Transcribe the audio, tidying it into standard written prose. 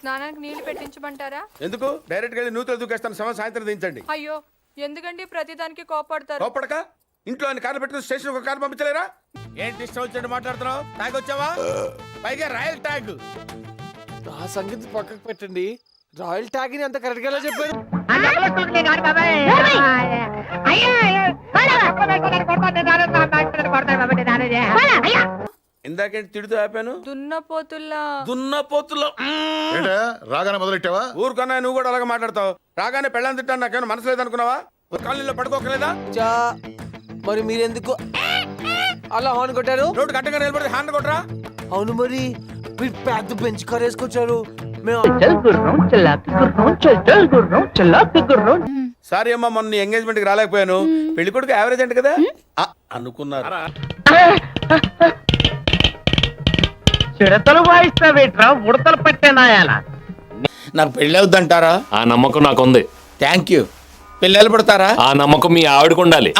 స్నానానికి నీళ్లు పెట్టించమంటారా? ఎందుకు? డైరెక్ట్ గా నూతులు దూకేస్తాను. సాయంత్రం దించండి. అయ్యో ఎందుకండి ప్రతిదానికి కోపడతారు? కోపడక ఇంట్లో అన్ని కార్లు పెట్టుకుని స్టేషన్ ఒక కారు పంపించలేరా? ఏంటి ఇష్టం వచ్చినట్టు మాట్లాడుతున్నావు? ట్యాగ్ వచ్చావా? పైగా రాయల్ ట్యాగ్. ఆ సంగతి పక్కకు పెట్టండి. రాయల్ ట్యాగ్ ని అంత కరెక్ట్ గా చెప్పారు. ఇందాకేంటి తిడుతూ ఆపాను? దున్నపోతుల్లా రాగానే మొదలెట్టావా? ఊరుకన్నా నువ్వు కూడా అలాగే మాట్లాడతావు. రాగానే పెళ్ళని తిట్టాను నాకేమైనా మనసు లేదనుకున్నావా? కాలనీలో పడుకోకలేదా? చా మరి మీరెందుకు అలా హార్న్ కొట్టారు? రోడ్డు గట్టగా నిలబడి హ్యాండ్ కొట్టరా? అవును మరి మీరు పెద్ద బెంచ్ కార్ వేసుకొచ్చారు. సారీ అమ్మా, మొన్న ఎంగేజ్మెంట్ కి రాలేకపోయాను. పెళ్లి కొడుకు యావరేజ్ అంటే కదా అనుకున్నారు. చిడతలు వాయిస్తావేట్రా ఉడతలు పట్టేనాయాల. నాకు పెళ్లి అవుద్దంటారా? ఆ నమ్మకం నాకుంది. Thank you. పిల్లలు పడతారా? ఆ నమ్మకం మీ ఆవిడకు ఉండాలి.